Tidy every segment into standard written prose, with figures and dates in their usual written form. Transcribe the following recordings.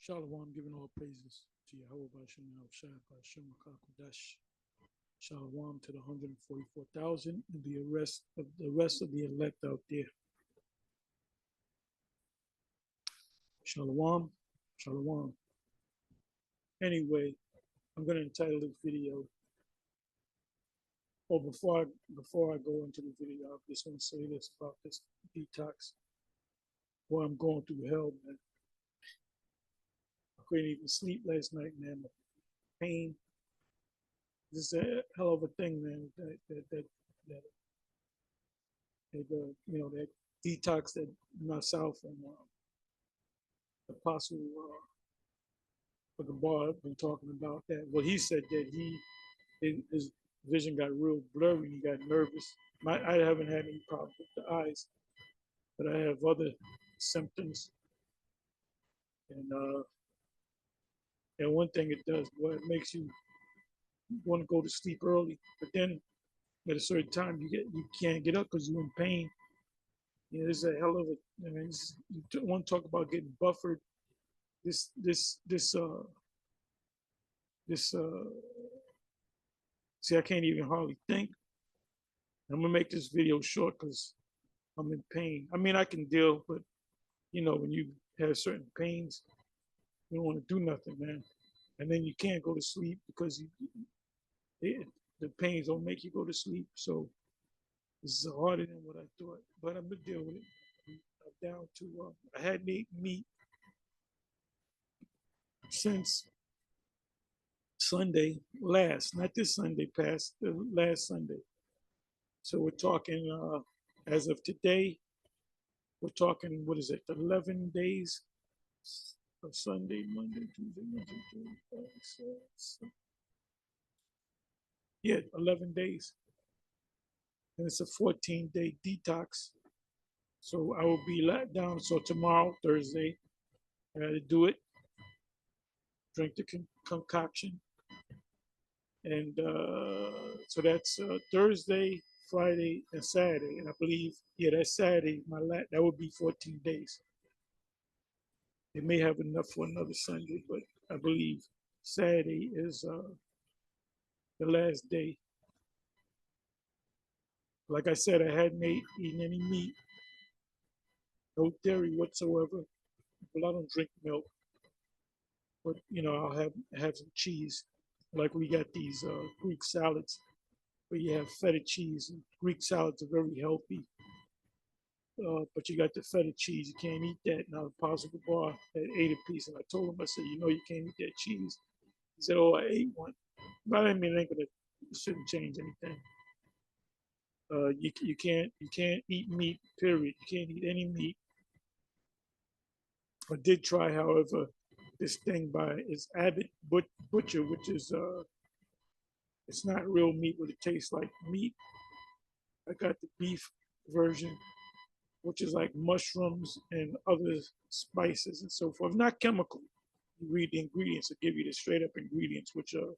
Shalom, giving all praises to Yahweh Bashem Shai Bashem Kakodash. Shalom to the 144,000 and the rest of the elect out there. Shalom, shalom. Anyway, I'm going to entitle this video. Oh, before I go into the video, I just want to say this about this detox. Boy, I'm going through hell, man. I couldn't even sleep last night, man. The pain. This is a hell of a thing, man. That detox that myself and Apostle of the bar been talking about that. Well, he said that his vision got real blurry. He got nervous. I haven't had any problems with the eyes, but I have other symptoms. And one thing it does, well, it makes you want to go to sleep early, but then at a certain time you can't get up because you're in pain. You know, it's a hell of a. I mean, you want to talk about getting buffered. This see, I can't even hardly think. I'm gonna make this video short because I'm in pain. I mean, I can deal, but when you have certain pains, you don't want to do nothing, man. And then you can't go to sleep because the pains don't make you go to sleep. So this is harder than what I thought, but I'm gonna deal with it. I'm down to I hadn't eaten meat since Sunday last, not this Sunday past, the last Sunday. So we're talking as of today, we're talking, what is it, 11 days of Sunday, Monday, Tuesday, Wednesday, Thursday, Friday, yeah, 11 days. And it's a 14-day detox. So I will be let down. So tomorrow, Thursday, I got to do it. Drink the concoction. And so that's Thursday, Friday, and Saturday. And I believe, yeah, that's Saturday. That would be 14 days. They may have enough for another Sunday, but I believe Saturday is the last day. Like I said, I hadn't eaten any meat, no dairy whatsoever. Well, I don't drink milk, but I'll have some cheese. Like we got these Greek salads where you have feta cheese. And Greek salads are very healthy, but you got the feta cheese. You can't eat that. Now, the Apostle Bar had ate a piece, and I told him, I said, you can't eat that cheese. He said, oh, I ate one. But I mean, it shouldn't change anything. You can't eat meat. Period. You can't eat any meat. I did try, however, this thing by it's Abbott Butcher, which is it's not real meat, but it tastes like meat. I got the beef version, which is like mushrooms and other spices and so forth. Not chemical. You read the ingredients, it give you the straight up ingredients, which are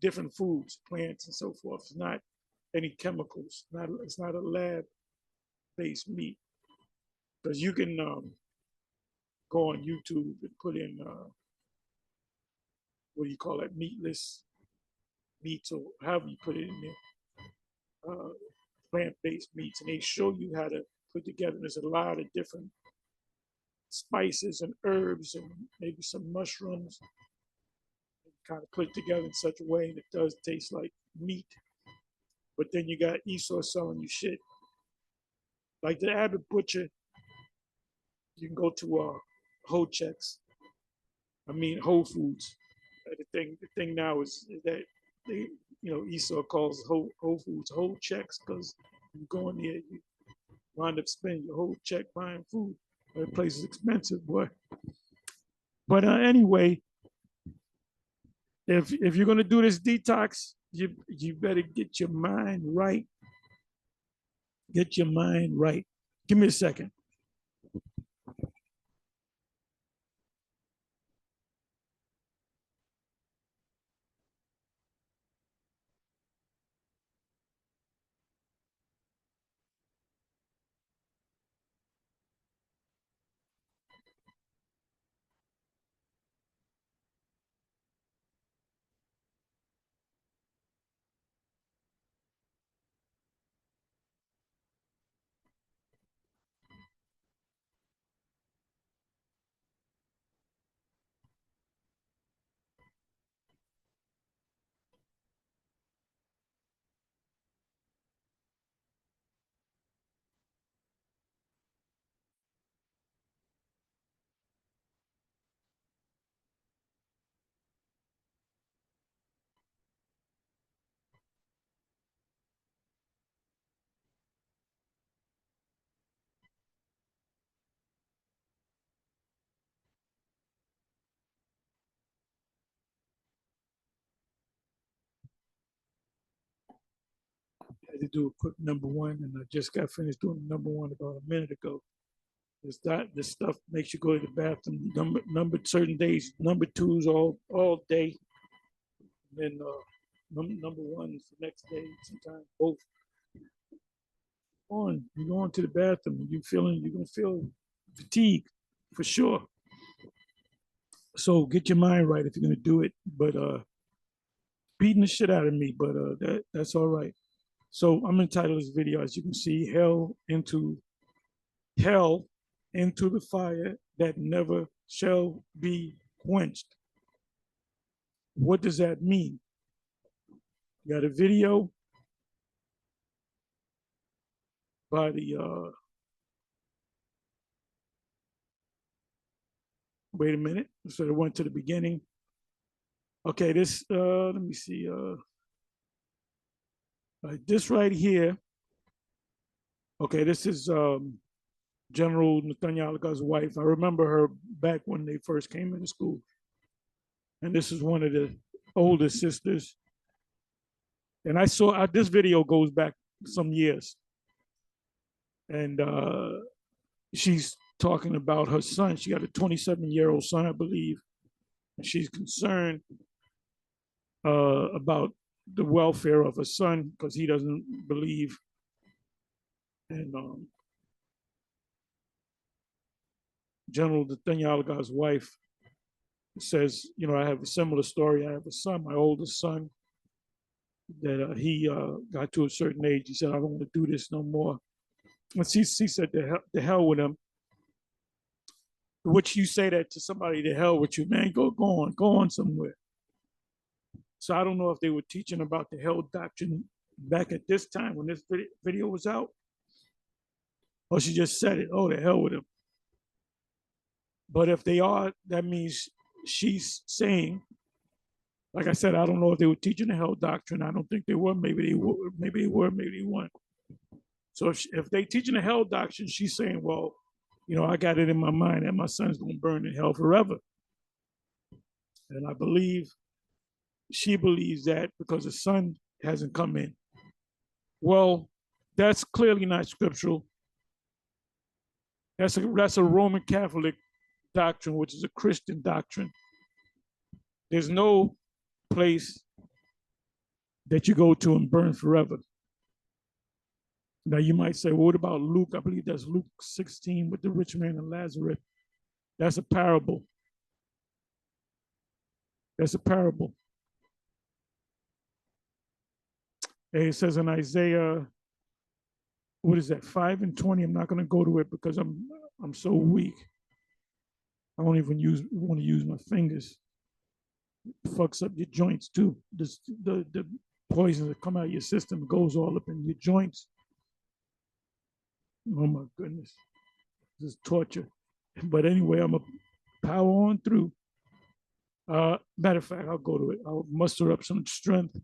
different foods, plants, and so forth. It's not any chemicals. It's not a lab-based meat, because you can go on YouTube and put in what do you call it, meatless meats, or however you put it in there, plant-based meats, and they show you how to put together. There's a lot of different spices and herbs and maybe some mushrooms, and kind of put it together in such a way that it does taste like meat. But then you got Esau selling you shit. Like the Abbott Butcher, you can go to Whole Checks. I mean Whole Foods. The thing now is that they, Esau calls Whole Foods Whole Checks, because you go in there, you wind up spending your whole check buying food. That place is expensive, boy. But anyway, if you're gonna do this detox, you better get your mind right. Get your mind right. Give me a second. had to do a quick number one, and I just got finished doing number one about a minute ago. This stuff makes you go to the bathroom number certain days, number twos all day, and then number ones the next day, sometimes both. You go into the bathroom, you're gonna feel fatigue for sure. So get your mind right if you're gonna do it. But beating the shit out of me, but that's all right. So I'm entitled this video, as you can see, hell into the fire that never shall be quenched. What does that mean? You got a video by the wait a minute. So it went to the beginning. Okay, this let me see. This right here. Okay, this is General Nathaniel's wife. I remember her back when they first came into school. And this is one of the older sisters. And I saw this video goes back some years. And she's talking about her son. She got a 27-year-old son, I believe. And she's concerned about the welfare of her son because he doesn't believe. And General Nathaniel's wife says, you know, I have a similar story. I have a son, my oldest son, that he got to a certain age. He said, I don't want to do this no more. And she said, the hell with him. Which you say that to somebody, the hell with you, man, go on somewhere. So I don't know if they were teaching about the hell doctrine back at this time when this video was out, or she just said it, oh, the hell with him. But if they are, that means she's saying, like I said, I don't know if they were teaching the hell doctrine. I don't think they were. Maybe they were, maybe they weren't. So if they teaching the hell doctrine, she's saying, well, you know, I got it in my mind that my son's going to burn in hell forever. And I believe she believes that because the son hasn't come in. Well, that's clearly not scriptural. That's a Roman Catholic doctrine, which is a Christian doctrine. There's no place that you go to and burn forever. Now you might say, well, what about Luke? I believe that's Luke 16 with the rich man and Lazarus. That's a parable. That's a parable. And it says in Isaiah, what is that, 5 and 20? I'm not going to go to it because I'm so weak. I don't even want to use my fingers. It fucks up your joints too. The poison that come out of your system goes all up in your joints. Oh my goodness, this is torture. But anyway, I'm gonna power on through. Matter of fact, I'll go to it. I'll muster up some strength.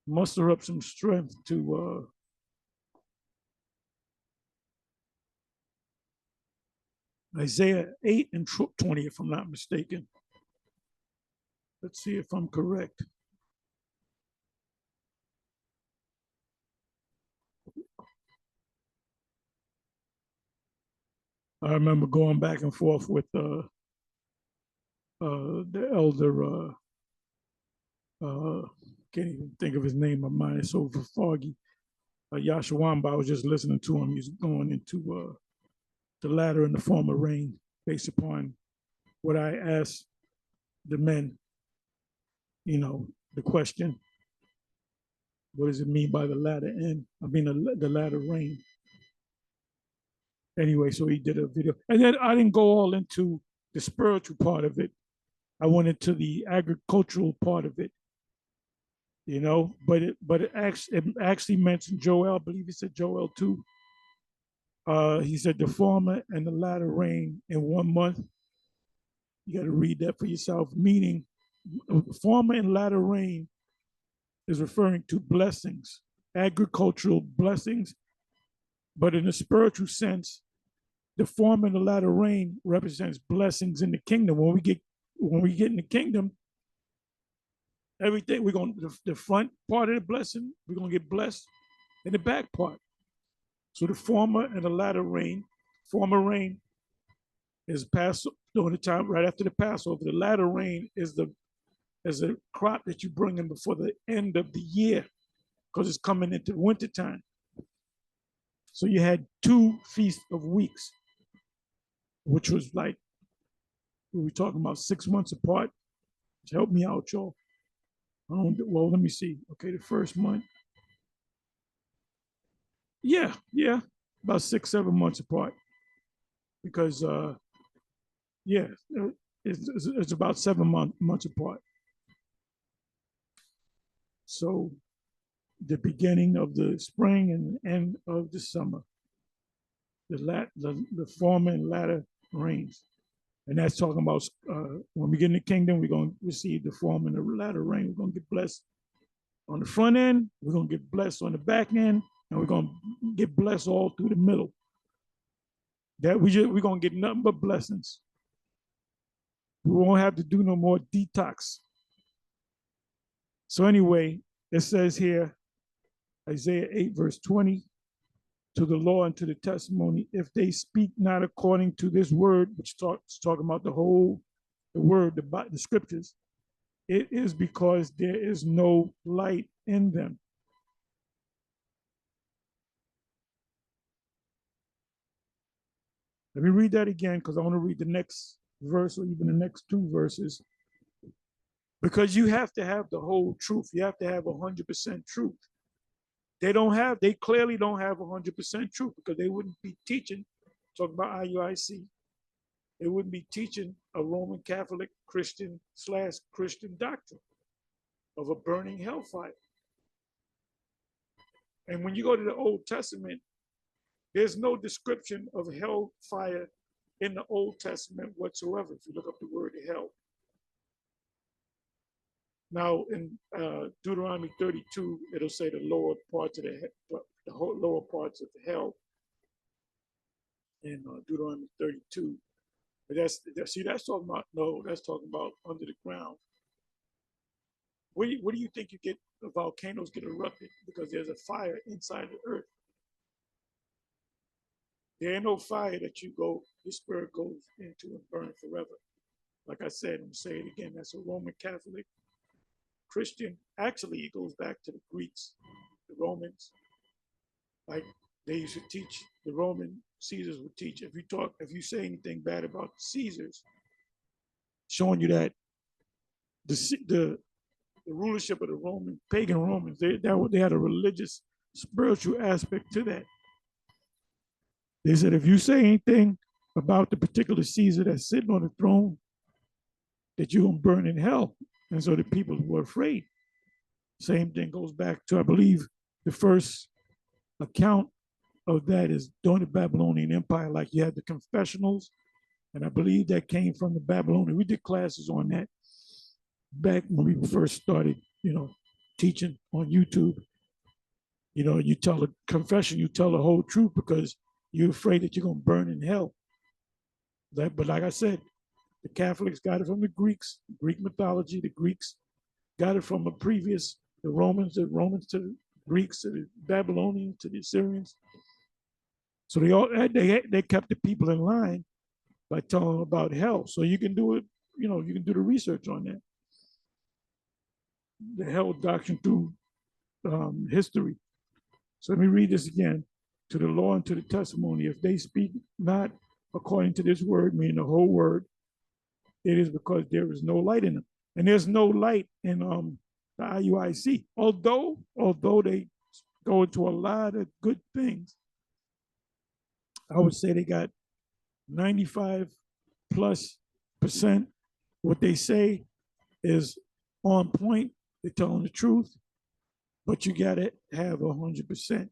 Muster up some strength to Isaiah 8 and 20, if I'm not mistaken. Let's see if I'm correct. I remember going back and forth with the elder, can't even think of his name. My mind is so foggy. Yashawamba, I was just listening to him. He's going into the latter and the former rain based upon what I asked the men, you know, the question, what does it mean by the latter end? I mean, the latter rain. Anyway, so he did a video. And then I didn't go all into the spiritual part of it. I went into the agricultural part of it, you know, but it actually mentioned Joel. I believe he said Joel 2. He said the former and the latter rain in 1 month. You got to read that for yourself, meaning former and latter rain is referring to blessings, agricultural blessings, but in a spiritual sense, the former and the latter rain represents blessings in the kingdom. When we get in the kingdom, Everything we're going to the front part of the blessing, we're going to get blessed in the back part. So the former and the latter rain, former rain is pass during the time right after the Passover. The latter rain is a crop that you bring in before the end of the year because it's coming into winter time. So you had two feasts of weeks, which was like we were talking about 6 months apart. Help me out, y'all. Well, let me see. Okay, the first month. Yeah, about 6, 7 months apart. Because yeah, it's about 7 months apart. So the beginning of the spring and the end of the summer, the former and latter rains. And that's talking about when we get in the kingdom, we're going to receive the former and the latter rain. We're going to get blessed on the front end, we're going to get blessed on the back end, and we're going to get blessed all through the middle. That we're going to get nothing but blessings. We won't have to do no more detox. So anyway, it says here, Isaiah 8, verse 20, to the law and to the testimony, if they speak not according to this word, which talking about the word, the scriptures, it is because there is no light in them. Let me read that again because I want to read the next verse or even the next two verses. Because you have to have the whole truth. You have to have 100% truth. They clearly don't have 100% truth because they wouldn't be teaching, talking about IUIC, they wouldn't be teaching a Roman Catholic Christian doctrine of a burning hellfire. And when you go to the Old Testament, there's no description of hellfire in the Old Testament whatsoever, if you look up the word hell. Now, in Deuteronomy 32, it'll say the lower parts of the whole lower parts of the hell in Deuteronomy 32. But that's talking about, no, that's talking about under the ground. What do you think you get? Volcanoes get erupted because there's a fire inside the earth. There ain't no fire that your spirit goes into and burn forever. Like I said, I'm going to say it again, that's a Roman Catholic Christian. Actually, it goes back to the Greeks, the Romans. Like they used to teach, the Roman Caesars would teach. If you say anything bad about the Caesars, showing you that the rulership of the pagan Romans, they had a religious, spiritual aspect to that. They said if you say anything about the particular Caesar that's sitting on the throne, that you're going to burn in hell. And so the people were afraid. Same thing goes back to, I believe, the first account of that is during the Babylonian Empire. Like you had the confessionals, and I believe that came from the Babylonian. We did classes on that back when we first started, teaching on YouTube. You tell a confession, you tell the whole truth because you're afraid that you're going to burn in hell. But like I said, the Catholics got it from the Greeks, Greek mythology. The Greeks got it from the Romans to the Greeks to the Babylonians to the Assyrians. So they kept the people in line by telling them about hell. So you can do it, you can do the research on that. The hell doctrine through history. So let me read this again. To the law and to the testimony, if they speak not according to this word, meaning the whole word, it is because there is no light in them. And there's no light in the IUIC. Although they go into a lot of good things, I would say they got 95+% what they say is on point. They're telling the truth, but you got to have 100%.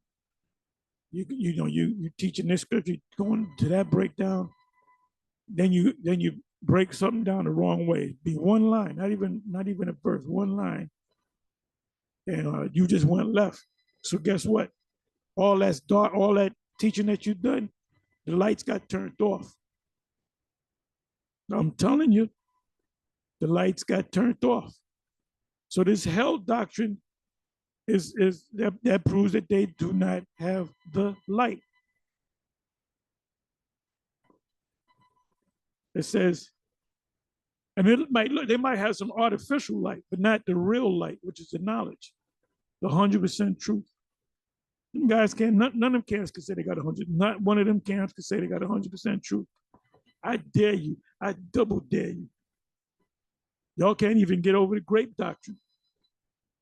You teaching this scripture, going to that breakdown, then you break something down the wrong way. Be one line, not even a verse, one line, and you just went left. So guess what? All that's dark, all that teaching that you've done, the lights got turned off. I'm telling you, the lights got turned off. So this hell doctrine is that proves that they do not have the light. It says, and it might look, they might have some artificial light, but not the real light, which is the knowledge, the 100% truth. Them guys can't, none of them camps can say they got 100. Not one of them camps can say they got 100% truth. I dare you. I double dare you. Y'all can't even get over the grape doctrine.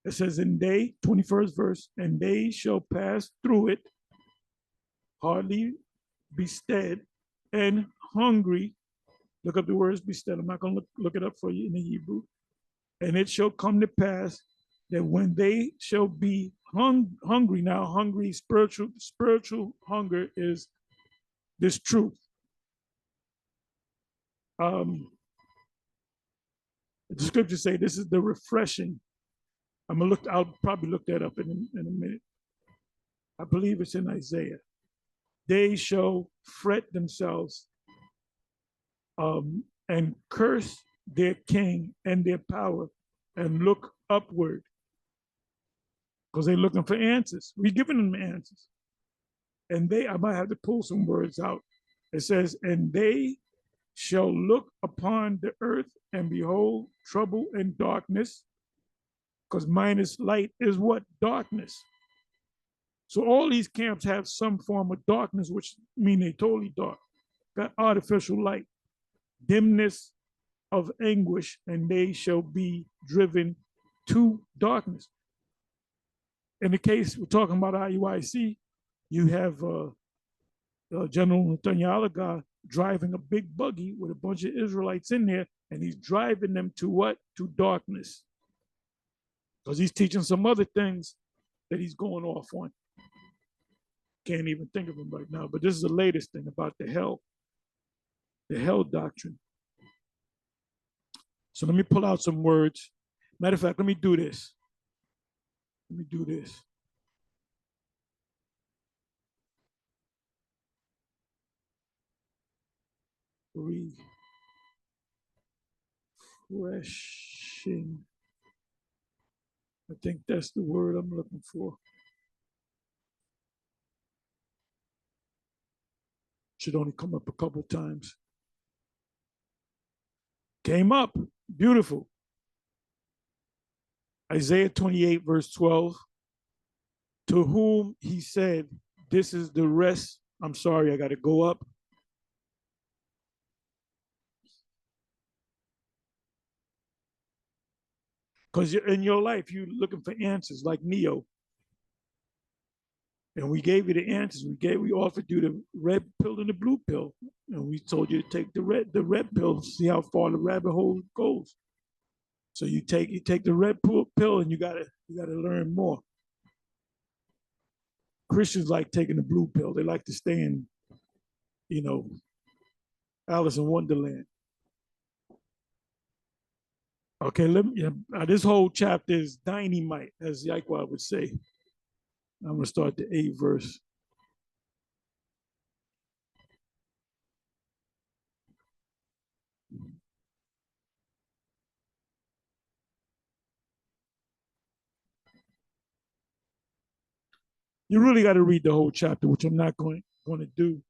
It says, in they, 21st verse, and they shall pass through it, hardly bestead and hungry. Look up the words bestead. I'm not going to look it up for you in the Hebrew. And it shall come to pass that when they shall be hungry, now hungry, spiritual hunger is this truth. The scriptures say this is the refreshing. I'll probably look that up in a minute. I believe it's in Isaiah. They shall fret themselves and curse their king and their power and look upward because they're looking for answers. We're giving them answers. And I might have to pull some words out. It says, and they shall look upon the earth and behold trouble and darkness, because minus light is what? Darkness. So all these camps have some form of darkness, which mean they totally dark. Got artificial light, dimness of anguish, and they shall be driven to darkness. In the case we're talking about IUIC, you have General Netanyahu driving a big buggy with a bunch of Israelites in there, and he's driving them to what? To darkness. Because he's teaching some other things that he's going off on. Can't even think of them right now, but this is the latest thing about the hell doctrine. So let me pull out some words. Matter of fact, let me do this. Refreshing. I think that's the word I'm looking for. Should only come up a couple times. Came up. Beautiful. Isaiah 28, verse 12. To whom he said, this is the rest. I'm sorry, I got to go up. Because in your life, you're looking for answers like Neo. And we gave you the answers. We offered you the red pill and the blue pill. And we told you to take the red pill to see how far the rabbit hole goes. So you take the red pill and you gotta learn more. Christians like taking the blue pill. They like to stay in, Alice in Wonderland. Okay, this whole chapter is dynamite, as Yaqua would say. I'm going to start the 8th verse. You really got to read the whole chapter, which I'm not going to do.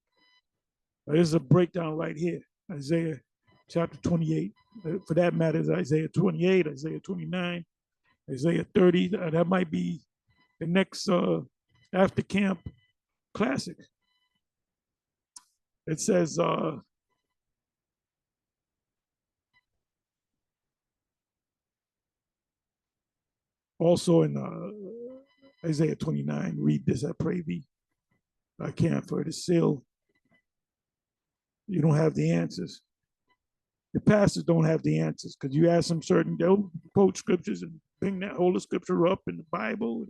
There's a breakdown right here. Isaiah chapter 28. For that matter, is Isaiah 28, Isaiah 29, Isaiah 30. That might be the next after camp classic. It says, also in Isaiah 29, read this, I pray thee. I can't, for it is sealed. You don't have the answers. The pastors don't have the answers because you ask them certain, they'll quote scriptures and bring that whole scripture up in the Bible,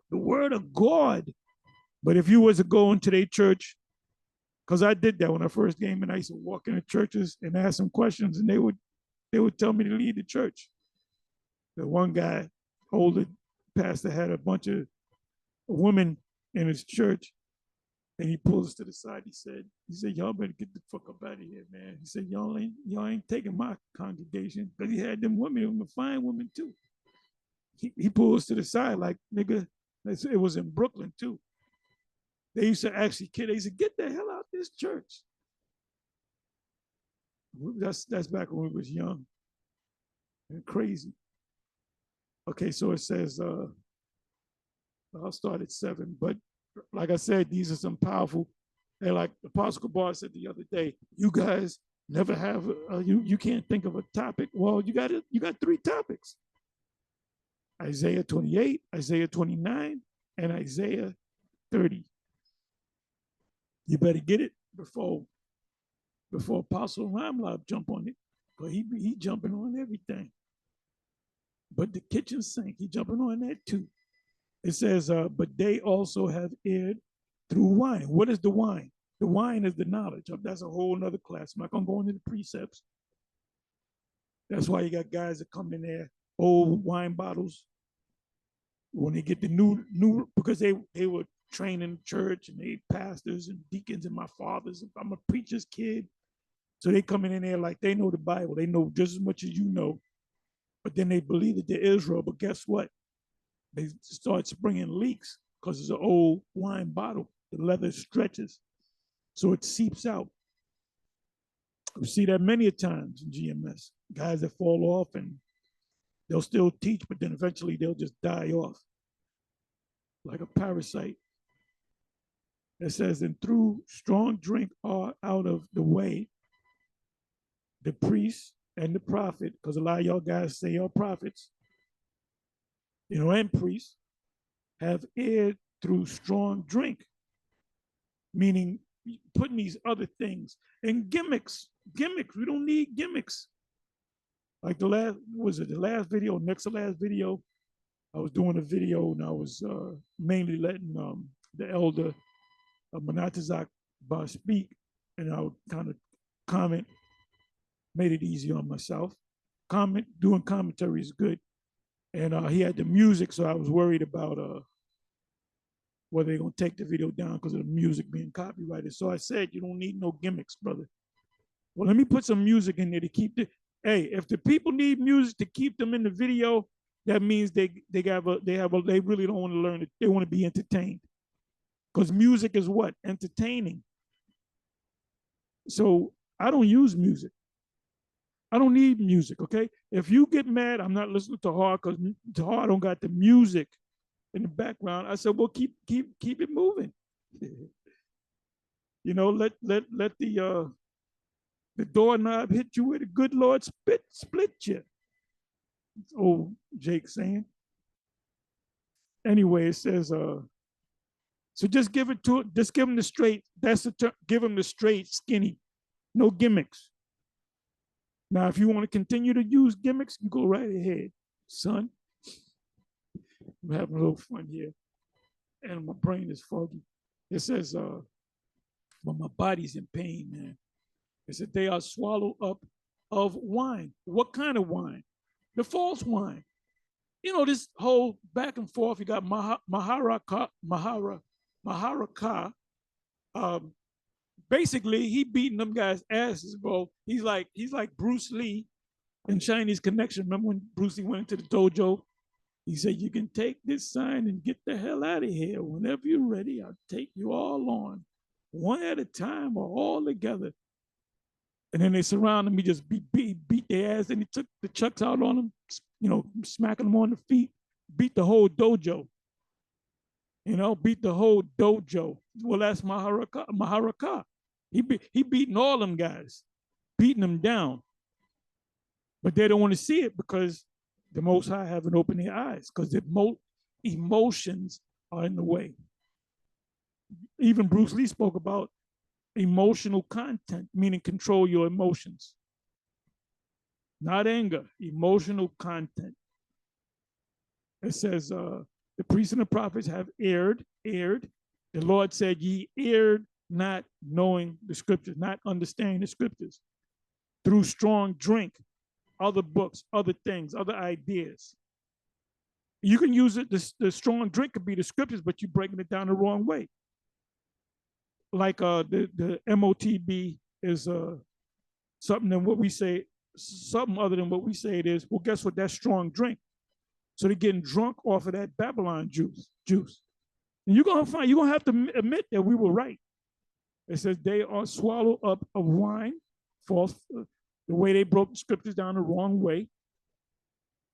the word of God. But if you was to go into their church, because I did that when I first came in, I used to walk into churches and ask them questions, and they would tell me to leave the church. The one guy, older pastor, had a bunch of women in his church, and he pulled us to the side. He said, y'all better get the fuck up out of here, man. He said, y'all ain't taking my congregation, because he had them women, fine women too. he pulled us to the side like, nigga, it was in Brooklyn too. They used to actually kid. They used to get the hell out of this church. That's back when we was young and crazy. Okay, so it says I'll start at 7. But like I said, these are some powerful. And like Apostle Kabar said the other day, you guys never have you can't think of a topic. Well, you got 3 topics: Isaiah 28, Isaiah 29, and Isaiah 30. You better get it before Apostle Ramlab jump on it, but he jumping on everything. But the kitchen sink, he jumping on that too. It says, but they also have erred through wine. What is the wine? The wine is the knowledge. That's a whole nother class. I'm not gonna go into the precepts. That's why you got guys that come in there, old wine bottles, when they get the new because they were trained in church and they pastors and deacons and my fathers. I'm a preacher's kid. So they coming in there like they know the Bible. They know just as much as you know. But then they believe that they're Israel. But guess what? They start springing leaks because it's an old wine bottle. The leather stretches, so it seeps out. We see that many a times in GMS. Guys that fall off and they'll still teach, but then eventually they'll just die off like a parasite. It says, and through strong drink are out of the way the priest and the prophet, because a lot of y'all guys say y'all prophets, and priests have erred through strong drink, meaning putting these other things and gimmicks. We don't need gimmicks. Like the last video, next to last video, I was doing a video and I was mainly letting the elder Manatazak speak, and I would kind of comment, made it easy on myself. Doing commentary is good. And he had the music, so I was worried about whether they're going to take the video down because of the music being copyrighted. So I said, you don't need no gimmicks, brother. Well, let me put some music in there to keep the. Hey, if the people need music to keep them in the video, that means they really don't want to learn it. They want to be entertained. Because music is what? Entertaining. So I don't use music. I don't need music, okay? If you get mad, I'm not listening to Hard because Hard don't got the music in the background. I said, well, keep it moving. Let the doorknob hit you where the good Lord split you. It's old Jake saying. Anyway, it says, so just give him the straight, that's the term, give him the straight skinny, no gimmicks. Now, if you want to continue to use gimmicks, you go right ahead, son. I'm having a little fun here. And my brain is foggy. It says, but my body's in pain, man. It said they are swallowed up of wine. What kind of wine? The false wine. This whole back and forth, you got Maharaka. Basically, he beating them guys' asses, bro. He's like Bruce Lee in Chinese Connection. Remember when Bruce Lee went into the dojo? He said, you can take this sign and get the hell out of here. Whenever you're ready, I'll take you all on, one at a time or all together. And then they surround him. He just beat their ass. And he took the chucks out on them, smacking them on the feet, beat the whole dojo. Beat the whole dojo. Well, that's Maharaka. He beating all them guys, beating them down. But they don't want to see it because the Most High haven't opened their eyes because the emotions are in the way. Even Bruce Lee spoke about emotional content, meaning control your emotions. Not anger, emotional content. It says, the priests and the prophets have erred. The Lord said, ye erred not knowing the scriptures, not understanding the scriptures. Through strong drink, other books, other things, other ideas. You can use it, the strong drink could be the scriptures, but you're breaking it down the wrong way. Like the MOTB is something than what we say, something other than what we say it is. Well, guess what? That's strong drink. So they're getting drunk off of that Babylon juice. And you're gonna have to admit that we were right. It says they are swallowed up of wine, false, the way they broke the scriptures down the wrong way.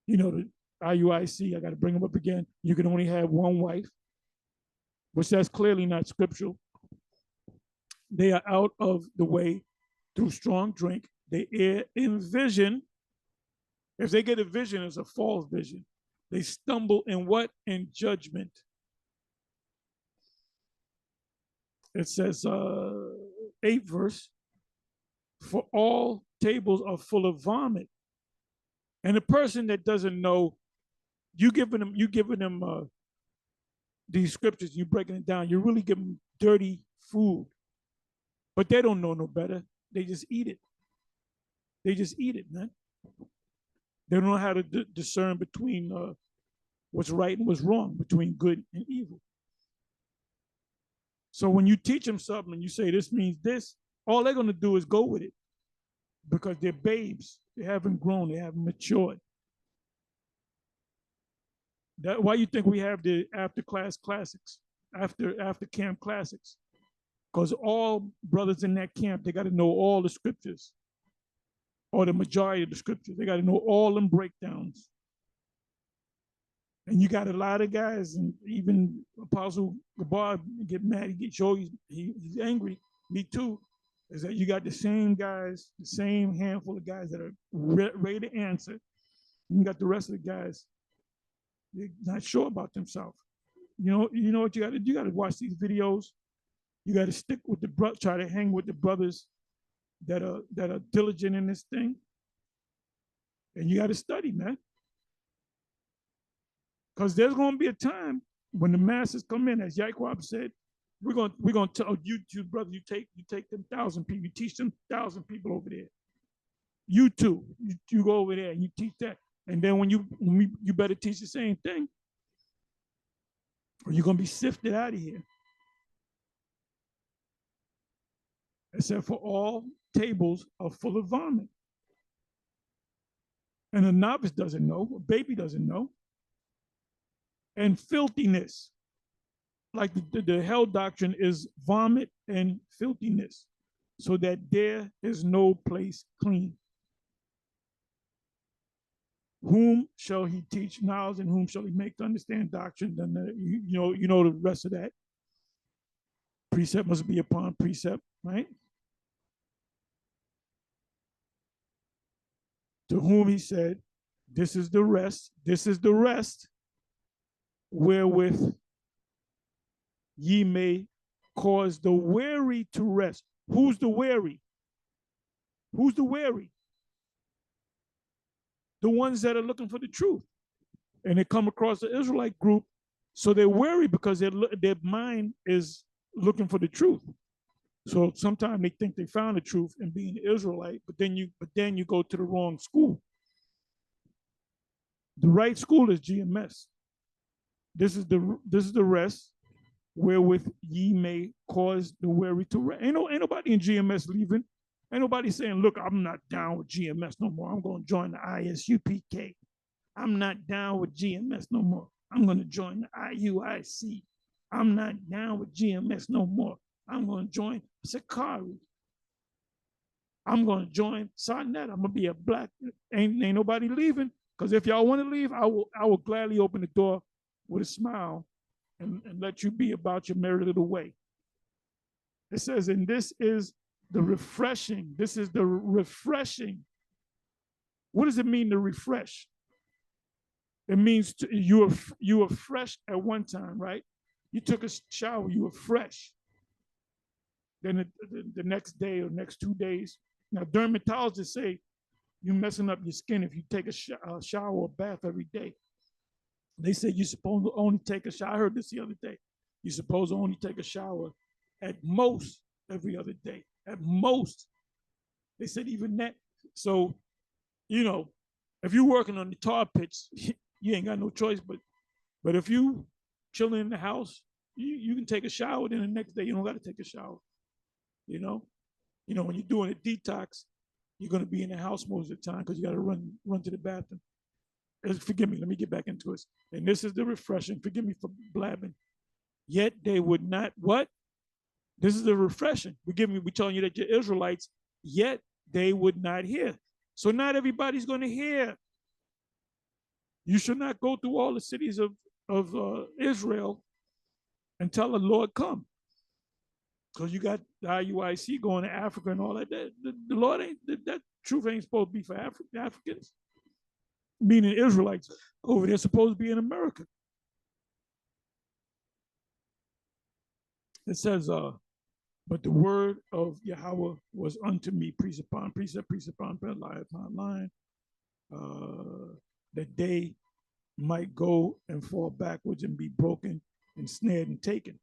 You know, the IUIC, I got to bring them up again. You can only have one wife, which that's clearly not scriptural. They are out of the way through strong drink. They err in vision. If they get a vision, it's a false vision. They stumble in what? In judgment. It says, 8th verse, for all tables are full of vomit. And the person that doesn't know, you giving them these scriptures, you breaking it down, you really give them dirty food. But they don't know no better. They just eat it. They just eat it, man. They don't know how to discern between what's right and what's wrong, between good and evil. So when you teach them something and you say this means this, all they're going to do is go with it because they're babes. They haven't grown. They haven't matured. That's why you think we have the after class classics, after camp classics, because all brothers in that camp, they got to know all the scriptures or the majority of the scriptures. They got to know all them breakdowns. And you got a lot of guys, and even Apostle Gabar get mad, he gets show he's angry. Me too. Is that you got the same guys, the same handful of guys that are ready to answer. And you got the rest of the guys, they're not sure about themselves. You know what you got to do? You got to watch these videos. You got to stick with the try to hang with the brothers that are diligent in this thing. And you got to study, man. Because there's going to be a time when the masses come in, as Yaquab said, we're going to tell you brother, you take them 1,000 people, you teach them 1,000 people over there. You too, you go over there and you teach that, and then when you better teach the same thing, or you're going to be sifted out of here. It said, for all tables are full of vomit, and a novice doesn't know, a baby doesn't know. And filthiness, like the hell doctrine is vomit and filthiness, so that there is no place clean. Whom shall he teach knowledge, and whom shall he make to understand doctrine? Then you know the rest of that. Precept must be upon precept, right? To whom he said, this is the rest wherewith ye may cause the weary to rest. Who's the weary? Who's the weary? The ones that are looking for the truth. And they come across the Israelite group, so they're weary because their mind is looking for the truth. So sometimes they think they found the truth in being an Israelite, but then you go to the wrong school. The right school is GMS. This is the rest wherewith ye may cause the weary to rest. Ain't nobody in GMS leaving. Ain't nobody saying, look, I'm not down with GMS no more. I'm going to join the ISUPK. I'm not down with GMS no more. I'm going to join the IUIC. I'm not down with GMS no more. I'm going to join Sakari. I'm going to join Sarnet. I'm going to be a black. Ain't nobody leaving. Because if y'all want to leave, I will gladly open the door with a smile and let you be about your merry little way. It says, and this is the refreshing. This is the refreshing. What does it mean to refresh? It means you were fresh at one time, right? You took a shower, you were fresh. Then the next day or next 2 days. Now, dermatologists say you're messing up your skin if you take a shower or bath every day. They say you're supposed to only take a shower. I heard this the other day. You're supposed to only take a shower at most every other day. At most. They said even that. So, if you're working on the tar pits, you ain't got no choice. But if you chilling in the house, you can take a shower. Then the next day you don't got to take a shower. When you're doing a detox, you're going to be in the house most of the time because you got to run to the bathroom. forgive me, let me get back into it. And this is the refreshing. Forgive me for blabbing. Yet they would not what? This is the refreshing. We're telling you that you're Israelites, yet they would not hear. So not everybody's going to hear. You should not go through all the cities of Israel and tell the Lord come. Because you got the IUIC going to Africa and all that. The Lord ain't, that truth ain't supposed to be for Africans, meaning Israelites over there, supposed to be in America. It says, but the word of Yahweh was unto me, precept upon precept, line upon line, that they might go and fall backwards and be broken and snared and taken.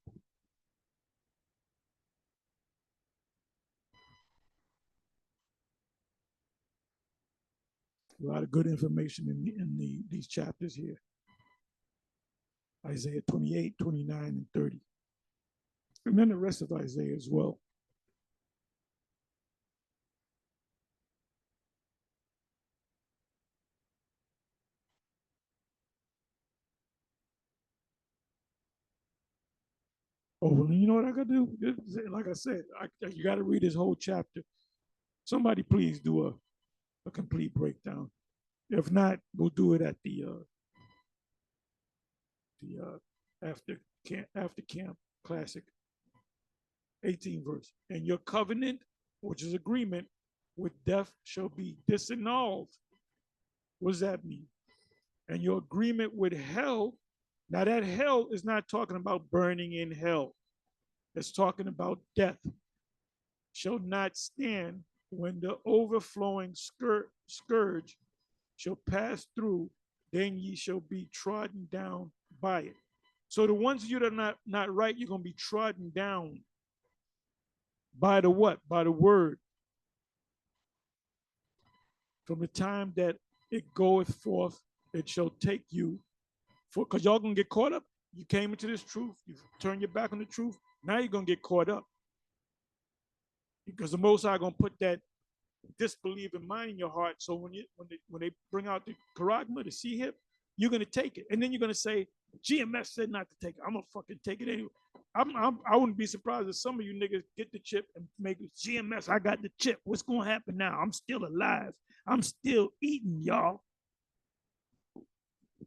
A lot of good information in these chapters here. Isaiah 28, 29, and 30. And then the rest of Isaiah as well. Oh, well, you know what I got to do? Like I said, you got to read this whole chapter. Somebody please do a complete breakdown. If not, we'll do it at the after camp classic. 18 verse. And your covenant, which is agreement with death, shall be disannulled. What does that mean? And your agreement with hell, now that hell is not talking about burning in hell. It's talking about death. Shall not stand when the overflowing scourge shall pass through, then ye shall be trodden down by it. So the ones you that are not right, you're going to be trodden down by the what? By the word. From the time that it goeth forth, it shall take you. Because y'all going to get caught up. You came into this truth. You turn your back on the truth. Now you're going to get caught up. Because the Most High going to put that disbelieving mind in your heart. So when they bring out the charagma, the sea hip, you're going to take it. And then you're going to say, GMS said not to take it. I'm going to fucking take it anyway. I wouldn't be surprised if some of you niggas get the chip and make it GMS. I got the chip. What's going to happen now? I'm still alive. I'm still eating, y'all.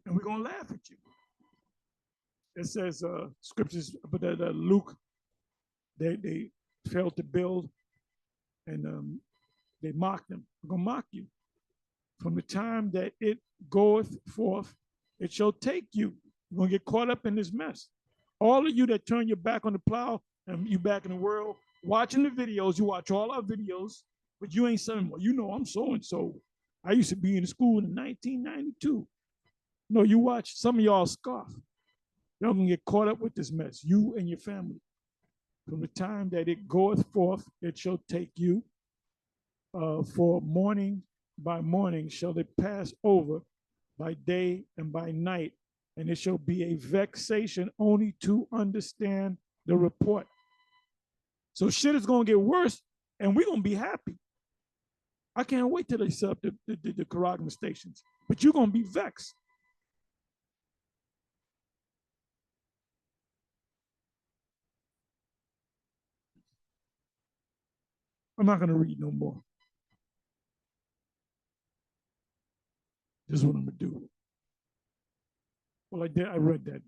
And we're going to laugh at you. It says, scriptures, but that Luke, they failed to build and they mocked him. We're going to mock you. From the time that it goeth forth, it shall take you. You're going to get caught up in this mess. All of you that turn your back on the plow and you back in the world, watching the videos, you watch all our videos, but you ain't saying, well, you know, I'm so-and-so. I used to be in school in 1992. No, you watch, some of y'all scoff. Y'all going to get caught up with this mess, you and your family. From the time that it goeth forth, it shall take you. For morning by morning shall it pass over, by day and by night, and it shall be a vexation only to understand the report. So shit is going to get worse, and we're going to be happy. I can't wait till they set up the charagma stations, but you're going to be vexed. I'm not going to read no more. This is what I'm going to do. Well, I read that.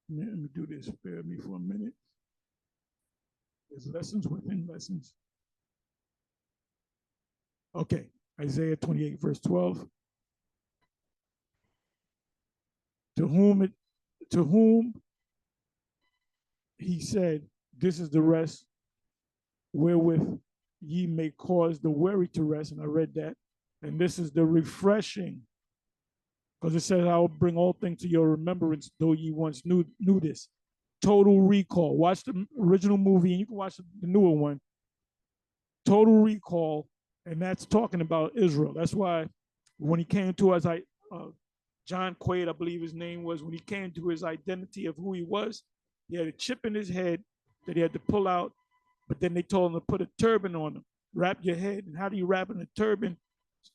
Let me do this. Bear with me for a minute. There's lessons within lessons. Okay, Isaiah 28, verse 12. To whom he said, this is the rest wherewith ye may cause the weary to rest. And I read that. And this is the refreshing. Because it says, I will bring all things to your remembrance, though ye once knew this. Total Recall. Watch the original movie, and you can watch the newer one. Total Recall, and that's talking about Israel. That's why when he came to us, John Quaid, I believe his name was, when he came to his identity of who he was, he had a chip in his head that he had to pull out, but then they told him to put a turban on him, wrap your head. And how do you wrap in a turban?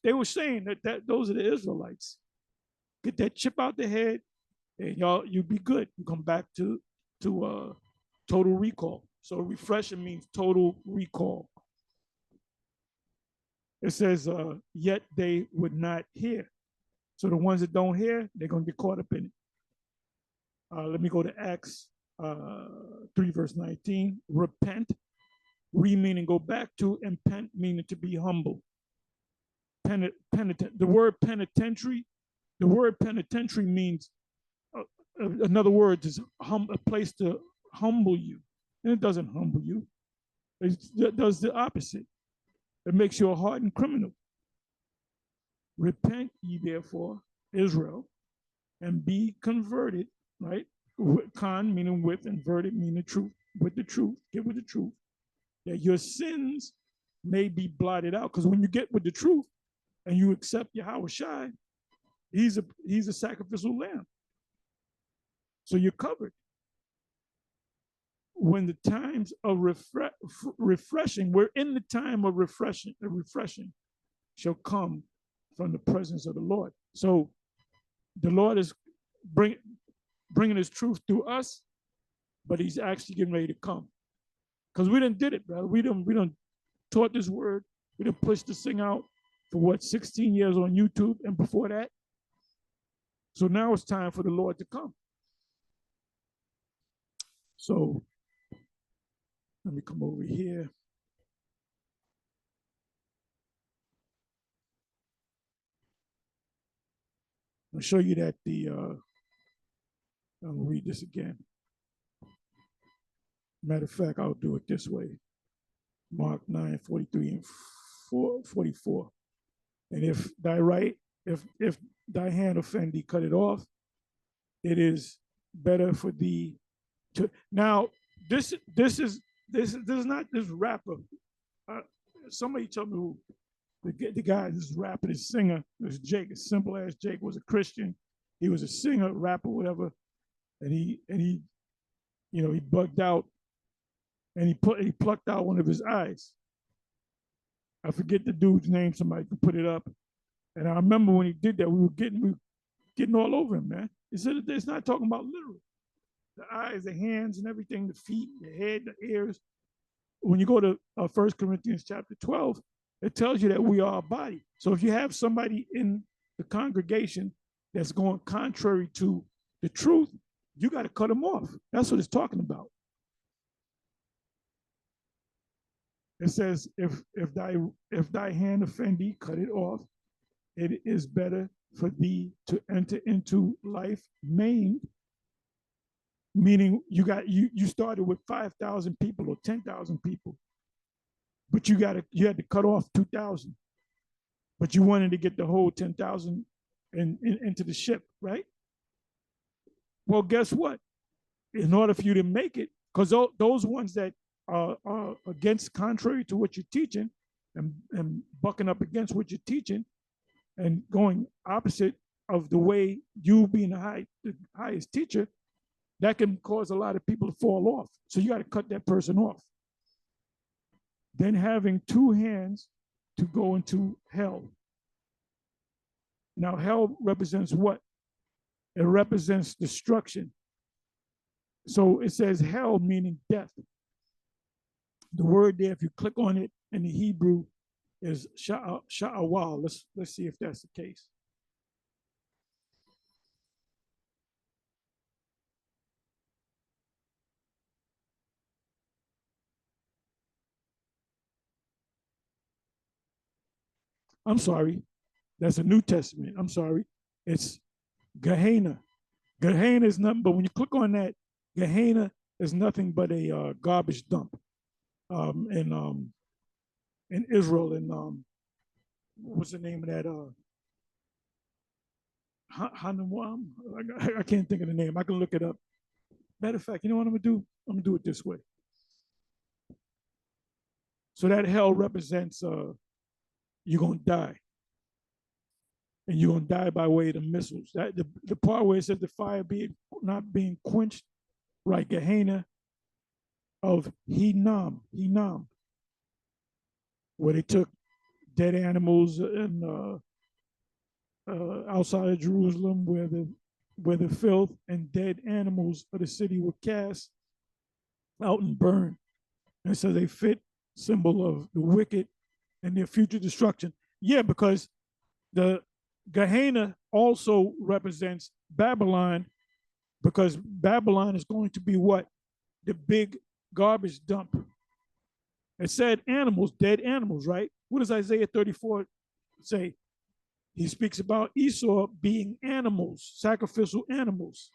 They were saying that those are the Israelites. Get that chip out the head, and you'll be good. You come back to total recall. So refreshing means total recall. It says, yet they would not hear. So the ones that don't hear, they're going to get caught up in it. Let me go to Acts 3, verse 19. Repent, meaning go back to, and pent meaning to be humble. Penitent. The word penitentiary means, in other words, is a place to humble you. And it doesn't humble you. It does the opposite. It makes you a hardened criminal. Repent ye therefore, Israel, and be converted, right? Con meaning with, and verted meaning truth, with the truth, get with the truth, that your sins may be blotted out. Because when you get with the truth and you accept Yahweh Shai, he's a sacrificial lamb. So you're covered. When the times of refreshing, we're in the time of refreshing shall come from the presence of the Lord. So the Lord is bringing his truth through us, but he's actually getting ready to come. Because we done did it, brother. We done taught this word. We done pushed this thing out for 16 years on YouTube and before that. So now it's time for the Lord to come. So let me come over here. I'll show you that I'll read this again. Matter of fact, I'll do it this way. Mark 9:43 and 44. And if thy hand offend thee, cut it off. It is better for thee to. Now, this is not this rapper. Somebody told me who the guy, this rapper, this singer, this Jake, as simple as Jake, was a Christian. He was a singer, rapper, whatever, and he bugged out, and he plucked out one of his eyes. I forget the dude's name. Somebody could put it up. And I remember when he did that, we were getting all over him, man. He said it's not talking about literal. The eyes, the hands, and everything, the feet, the head, the ears. When you go to 1 Corinthians chapter 12, it tells you that we are a body. So if you have somebody in the congregation that's going contrary to the truth, you got to cut them off. That's what it's talking about. It says, if thy hand offend thee, cut it off. It is better for thee to enter into life maimed, meaning you started with 5,000 people or 10,000 people, but you had to cut off 2,000, but you wanted to get the whole 10,000 into the ship, right? Well, guess what? In order for you to make it, because those ones that are against, contrary to what you're teaching, and bucking up against what you're teaching, and going opposite of the way you being the highest teacher, that can cause a lot of people to fall off. So you got to cut that person off. Then having two hands to go into hell. Now, hell represents what? It represents destruction. So it says hell, meaning death. The word there, if you click on it in the Hebrew, is sha'awal. Let's see if that's the case. I'm sorry. That's a New Testament. I'm sorry. It's Gehenna. Gehenna is nothing, but when you click on that, Gehenna is nothing but a garbage dump in Israel. And what's the name of that? Hanawam? I can't think of the name. I can look it up. Matter of fact, you know what I'm going to do? I'm going to do it this way. So that hell represents you're going to die. And you're going to die by way of the missiles. That the part where it says the fire not being quenched, right? Gehenna of Hinnom, where they took dead animals in outside of Jerusalem, where the filth and dead animals of the city were cast out and burned. And so they fit symbol of the wicked and their future destruction. Yeah, because the Gehenna also represents Babylon, because Babylon is going to be what? The big garbage dump. It said animals, dead animals, right? What does Isaiah 34 say? He speaks about Esau being animals, sacrificial animals.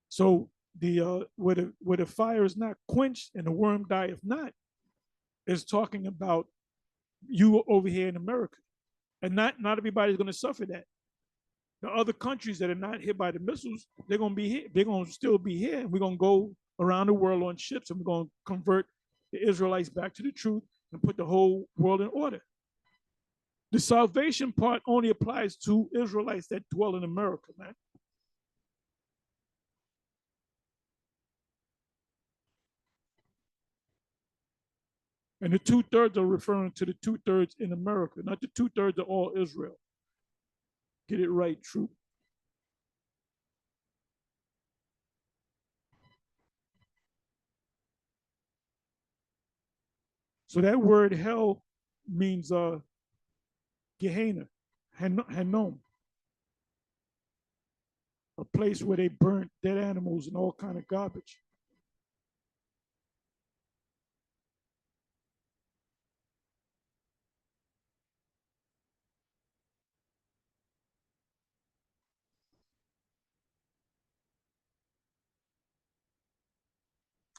So where the fire is not quenched and the worm dieth not, is talking about you over here in America. And not everybody's going to suffer that. The other countries that are not hit by the missiles, they're going to be here. They're going to still be here. And we're going to go around the world on ships, and we're going to convert the Israelites back to the truth and put the whole world in order. The salvation part only applies to Israelites that dwell in America, man. And the 2/3 are referring to the 2/3 in America, not the 2/3 of all Israel. Get it right, troop. So that word hell means Gehenna, Hanom, a place where they burnt dead animals and all kind of garbage.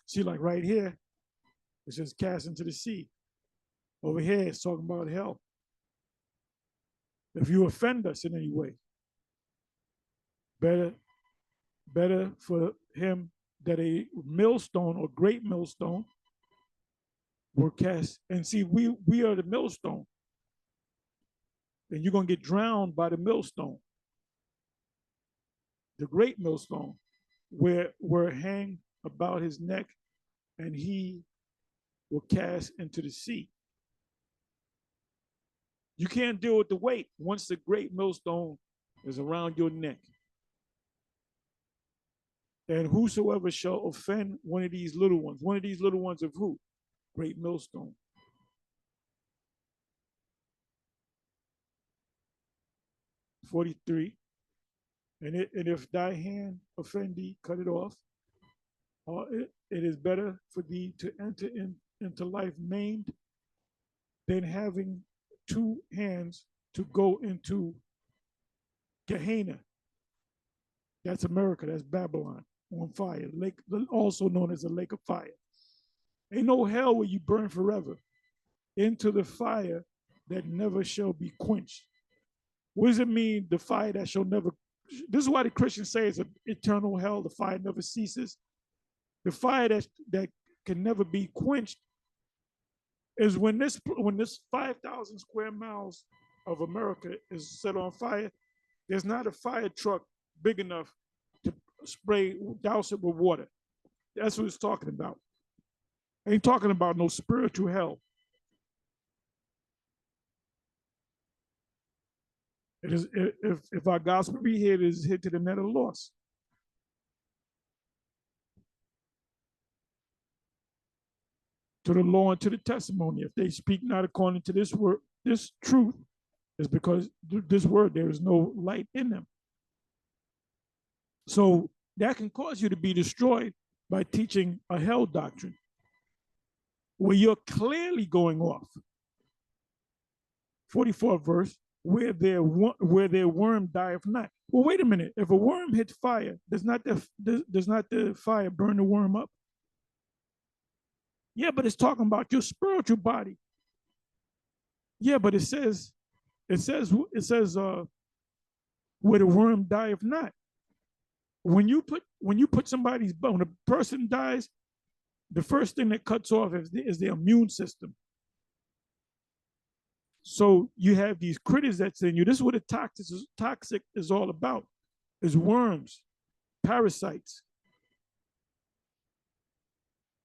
See, like right here, it says cast into the sea. Over here, it's talking about hell. If you offend us in any way, better better for him that a millstone or great millstone were cast. And see, we are the millstone, and you're gonna get drowned by the millstone, the great millstone, where were hang about his neck, and he will cast into the sea. You can't deal with the weight once the great millstone is around your neck. And whosoever shall offend one of these little ones of who? Great millstone. 43. And if thy hand offend thee, cut it off. It is better for thee to enter into life maimed than having two hands to go into Gehenna. That's America. That's Babylon on fire. Lake, also known as a lake of fire. Ain't no hell where you burn forever. Into the fire that never shall be quenched. What does it mean, the fire that shall never? This is why the Christians say it's an eternal hell. The fire never ceases. The fire that can never be quenched is when this 5,000 square miles of America is set on fire. There's not a fire truck big enough to douse it with water. That's what it's talking about. Ain't talking about no spiritual hell. It is, if our gospel be hid, it is hid to the net of loss. To the law and to the testimony. If they speak not according to this word, this truth, is because this word, there is no light in them. So that can cause you to be destroyed by teaching a hell doctrine where you're clearly going off. 44th verse, where their worm dieth not. Well, wait a minute. If a worm hits fire, does not the fire burn the worm up? Yeah, but it's talking about your spiritual body. Yeah, but it says where the worm dieth not. When you put somebody's when a person dies, the first thing that cuts off is the immune system. So you have these critters that's in you. This is what a toxic is all about: is worms, parasites.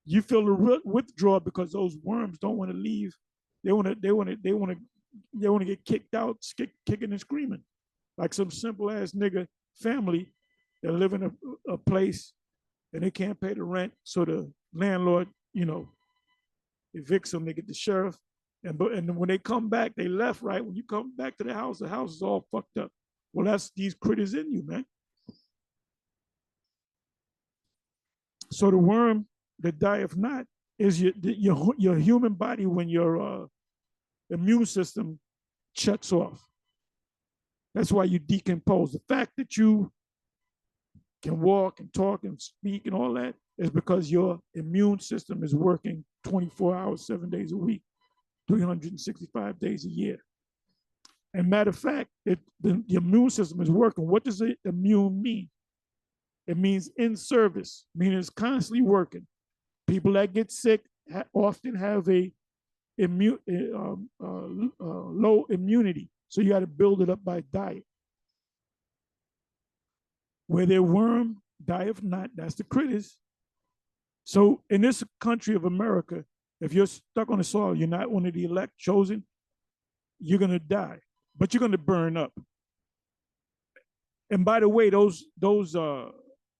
You feel a withdrawal because those worms don't want to leave They want to get kicked out, kicking and screaming, like some simple ass nigga family that live in a place and they can't pay the rent, so the landlord, evicts them. They get the sheriff, and when they come back, they left right. When you come back to the house is all fucked up. Well, that's these critters in you, man. So the worm that dieth not is your human body when your immune system shuts off. That's why you decompose. The fact that you can walk and talk and speak and all that is because your immune system is working 24 hours, 7 days a week, 365 days a year. And matter of fact, the immune system is working. What does immune mean? It means in service, meaning it's constantly working. People that get sick often have low immunity. So you got to build it up by diet. Where their worm dieth not, that's the critters. So in this country of America, if you're stuck on the soil, you're not one of the elect chosen, you're going to die, but you're going to burn up. And by the way,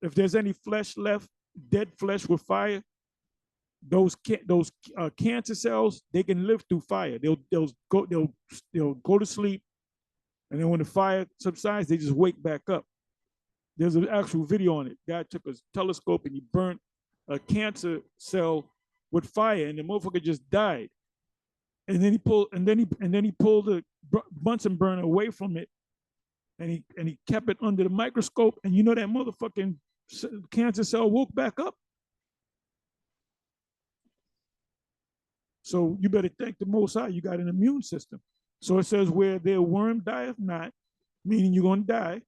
if there's any flesh left, dead flesh with fire, those cancer cells, they can live through fire. They'll go to sleep, and then when the fire subsides, they just wake back up. There's an actual video on it. Guy took a telescope and he burnt a cancer cell with fire, and the motherfucker just died. And then he pulled the Bunsen burner away from it, and he kept it under the microscope. And you know that motherfucking cancer cell woke back up. So you better thank the Most High. You got an immune system. So it says, where their worm dieth not, meaning you're going to die,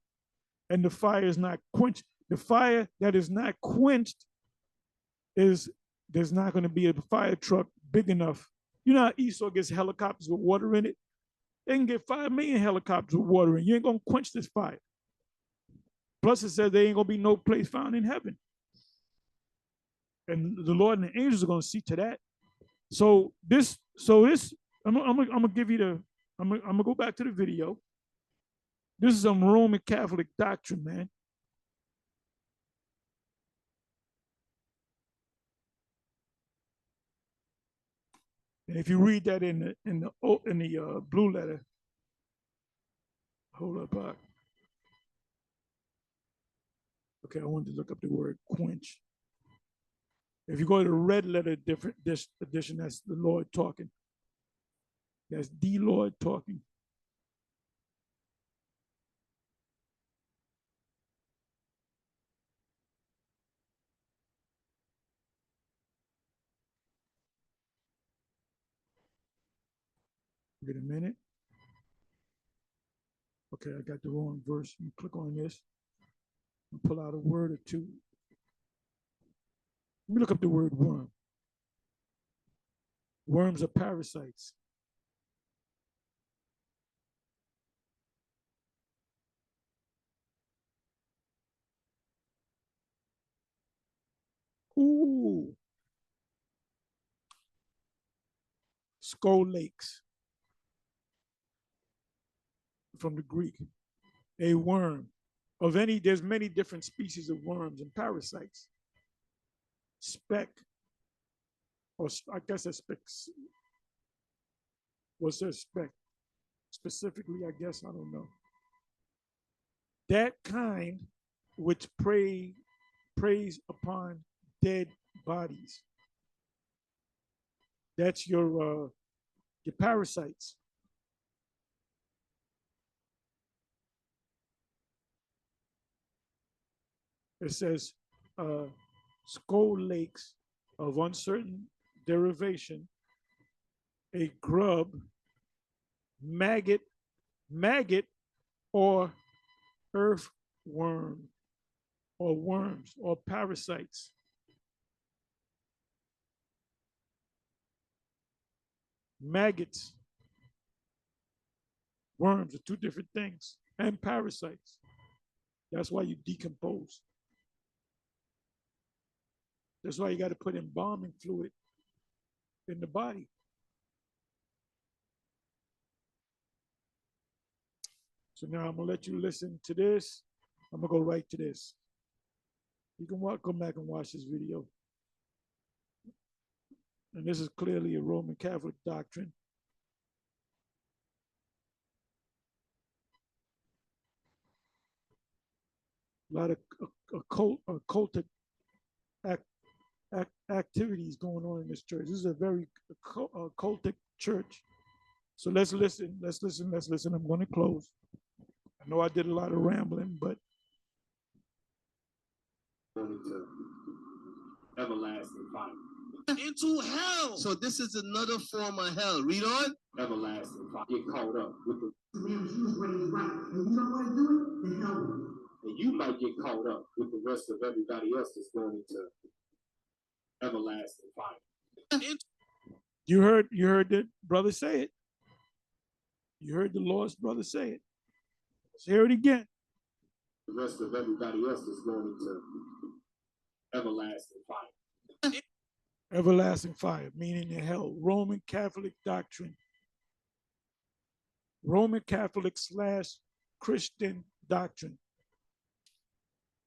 and the fire is not quenched. The fire that is not quenched there's not going to be a fire truck big enough. You know how Esau gets helicopters with water in it? They can get 5 million helicopters with water in it. You ain't going to quench this fire. Plus it says there ain't going to be no place found in heaven. And the Lord and the angels are going to see to that. So I'm gonna give you I'm gonna go back to the video. This is some Roman Catholic doctrine, man. And if you read that in the blue letter, hold up, okay, I wanted to look up the word quench. If you go to the red letter different edition, that's the Lord talking. That's the Lord talking. Wait a minute. Okay, I got the wrong verse. You click on this and pull out a word or two. Let me look up the word worm. Worms are parasites. Ooh. Skull lakes from the Greek. A worm. There's many different species of worms and parasites. Speck, or I guess a speck. What's a speck? Specifically, I guess, I don't know. That kind which preys upon dead bodies. That's your parasites. It says skull lakes of uncertain derivation, a grub, maggot, or earthworm, or worms, or parasites. Maggots, worms are two different things, and parasites. That's why you decompose. That's why you got to put embalming fluid in the body. So now I'm gonna let you listen to this. I'm gonna go right to this. You can come back and watch this video. And this is clearly a Roman Catholic doctrine. A lot of occultic activities going on in this church. This is a very occultic church. So let's listen. Let's listen. Let's listen. I'm going to close. I know I did a lot of rambling, but everlasting fire. Into hell. So this is another form of hell. Read on. Everlasting fire. Get caught up with the man choose what is right. And you don't want to do it, then hell with you. And you might get caught up with the rest of everybody else that's going into everlasting fire. You heard the brother say it. You heard the Lord's brother say it. Let's hear it again. The rest of everybody else is going into everlasting fire. Everlasting fire, meaning in hell. Roman Catholic doctrine. Roman Catholic / Christian doctrine.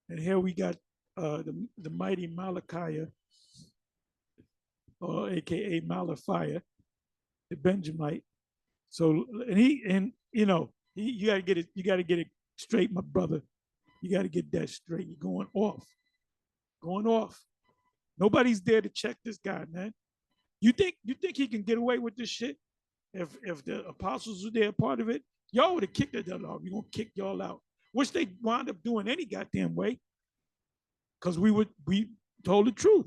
And here we got the mighty Malachi, or AKA Malachi, the Benjamite. So and you know, you gotta get it straight, my brother. You gotta get that straight. You're going off. Nobody's there to check this guy, man. You think he can get away with this shit? If the apostles were there, part of it, y'all would have kicked it out. We're gonna kick y'all out, which they wound up doing any goddamn way, because we told the truth.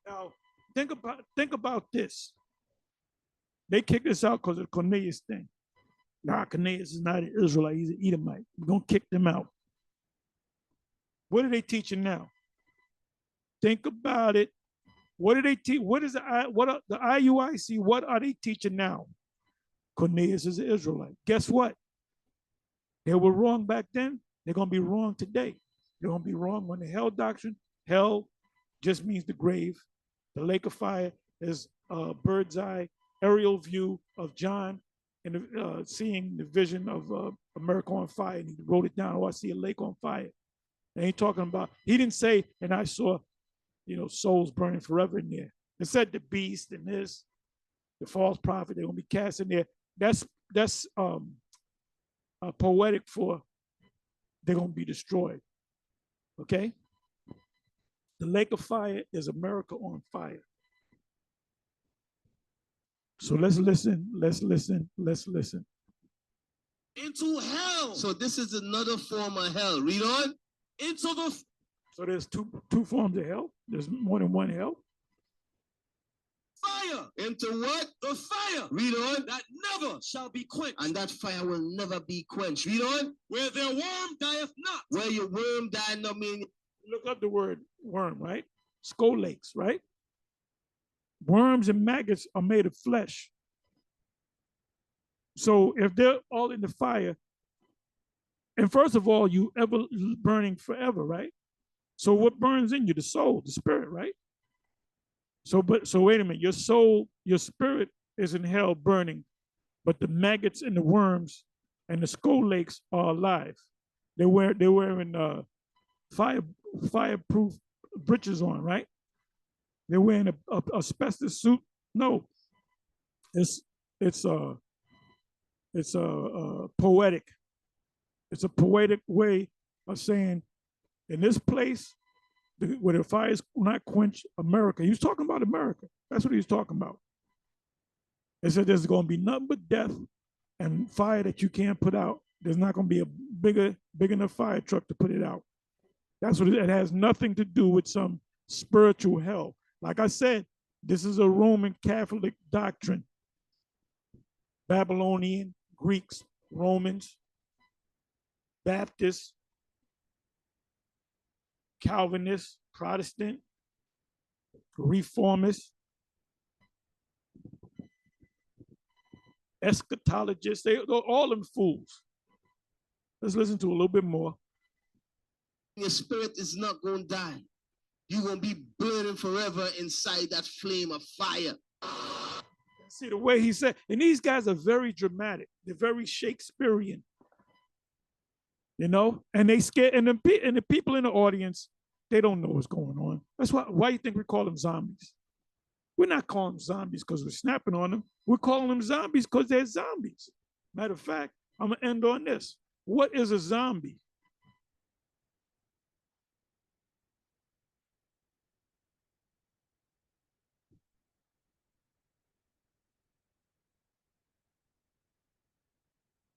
Now think about this. They kicked us out because of the Cornelius thing. Nah, Cornelius is not an Israelite; he's an Edomite. We're gonna kick them out. What are they teaching now? Think about it. What do they teach? What is the IUIC? What are they teaching now? Cornelius is an Israelite. Guess what? They were wrong back then. They're gonna be wrong today. They're gonna be wrong when the hell doctrine. Hell just means the grave. The lake of fire is a bird's eye aerial view of John and seeing the vision of America on fire. And he wrote it down. Oh, I see a lake on fire. And he talking about. He didn't say, and I saw, souls burning forever in there. It said the beast and this, the false prophet. They're gonna be cast in there. That's poetic for they're gonna be destroyed. Okay. The lake of fire is America on fire. So let's listen. Into hell. So this is another form of hell. Read on. Into the. So there's two forms of hell. There's more than one hell. Fire. Into what? The fire. Read on. That never shall be quenched. And that fire will never be quenched. Read on. Where their worm dieth not. Where your worm dieth not mean. Look up the word worm, right? Scolates, right? Worms and maggots are made of flesh. So if they're all in the fire, and first of all, you ever burning forever, right? So what burns in you? The soul, the spirit, right? So wait a minute. Your soul, your spirit is in hell burning, but the maggots and the worms and the scolates are alive. They're wearing fireproof breeches on, right? They're wearing a asbestos suit. No, it's poetic. It's a poetic way of saying, in this place, where the fire is not quenched, America. He was talking about America. That's what he was talking about. They said there's going to be nothing but death and fire that you can't put out. There's not going to be a big enough fire truck to put it out. That's what it has nothing to do with some spiritual hell. Like I said, this is a Roman Catholic doctrine. Babylonian, Greeks, Romans, Baptists, Calvinists, Protestant, Reformists, eschatologists, they're all them fools. Let's listen to a little bit more. Your spirit is not going to die. You're going to be burning forever inside that flame of fire. See the way he said, and these guys are very dramatic. They're very Shakespearean, you know, and they scared, and the people in the audience, they don't know what's going on. That's why you think we call them zombies? We're not calling them zombies because we're snapping on them. We're calling them zombies because they're zombies. Matter of fact, I'm gonna end on this. What is a zombie?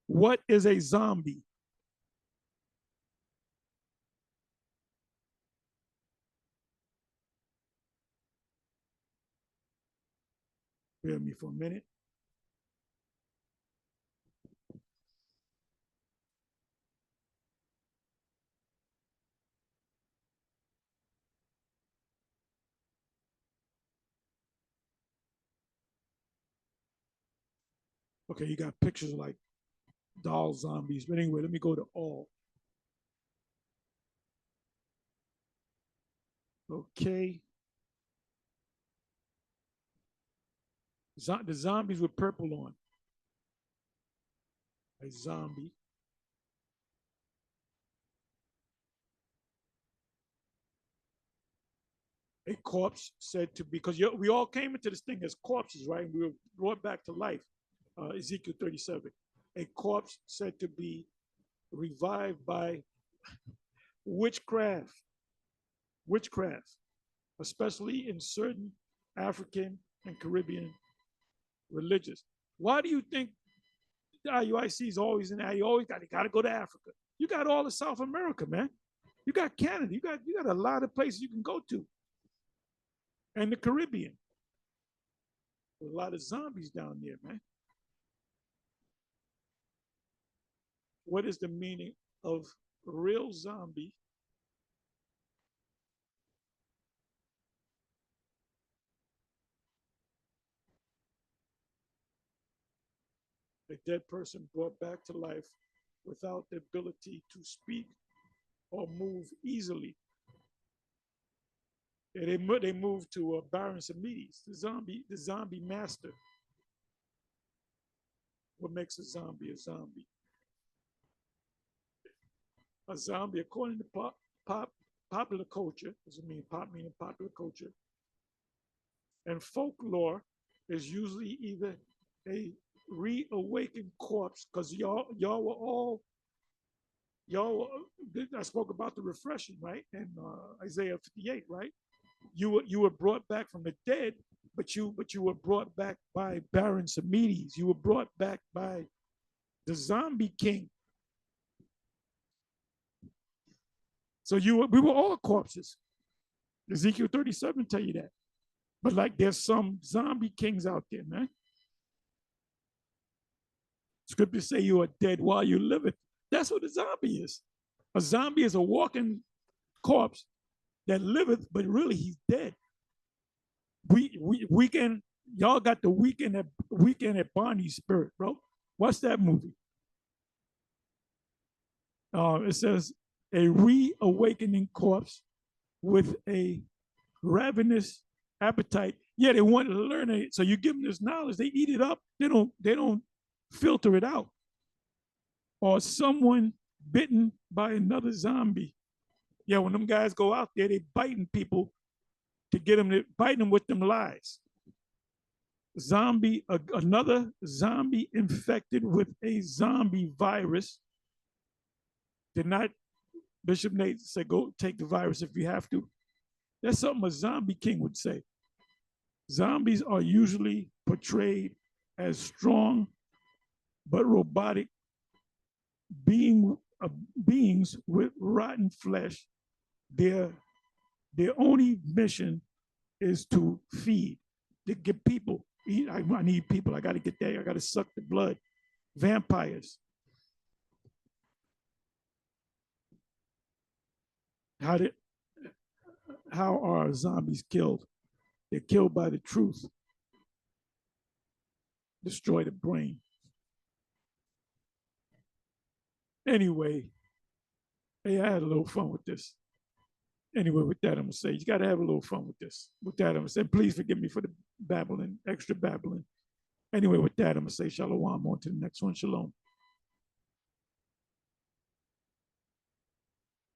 What is a zombie? Bear with me for a minute. Okay, you got pictures like doll zombies. But anyway, let me go to all. Okay. The zombies with purple on. A zombie. A corpse said to be, because we all came into this thing as corpses, right? We were brought back to life. Ezekiel 37. A corpse said to be revived by witchcraft. Witchcraft, especially in certain African and Caribbean religions. Why do you think the IUIC is always in there? You always got to go to Africa. You got all of South America, man. You got Canada. You got a lot of places you can go to, and the Caribbean. There's a lot of zombies down there, man. What is the meaning of real zombie? A dead person brought back to life without the ability to speak or move easily. They moved to Baron Samides, the zombie master. What makes a zombie a zombie? A zombie, according to popular culture, does it mean pop meaning popular culture, and folklore, is usually either a reawakened corpse, because y'all were all y'all. I spoke about the refreshing, right? In Isaiah 58, right? You were brought back from the dead, but you were brought back by Baron Samides. You were brought back by the zombie king. So we were all corpses. Ezekiel 37 tell you that. But like there's some zombie kings out there, man. Scriptures say you are dead while you live it. That's what a zombie is. A zombie is a walking corpse that liveth, but really he's dead. Weekend, y'all got the weekend at Barney's Spirit, bro. What's that movie? It says a reawakening corpse with a ravenous appetite. Yeah, they want to learn it. So you give them this knowledge, they eat it up. They don't filter it out. Or someone bitten by another zombie. Yeah, when them guys go out there, they biting people to get them to biting them with them lies. Another zombie infected with a zombie virus did not. Bishop Nate said, "Go take the virus if you have to." That's something a zombie king would say. Zombies are usually portrayed as strong but robotic beings with rotten flesh. Their only mission is to feed, to get people. Eat. I need people. I got to get there. I got to suck the blood. Vampires. How did how are zombies killed? They're killed by the truth. Destroy the brain. Anyway, hey, I had a little fun with this. Anyway, with that, I'm gonna say you got to have a little fun with this. With that, I'm gonna say please forgive me for the babbling, extra babbling. Anyway, with that, I'm gonna say shalom. On to the next one. Shalom.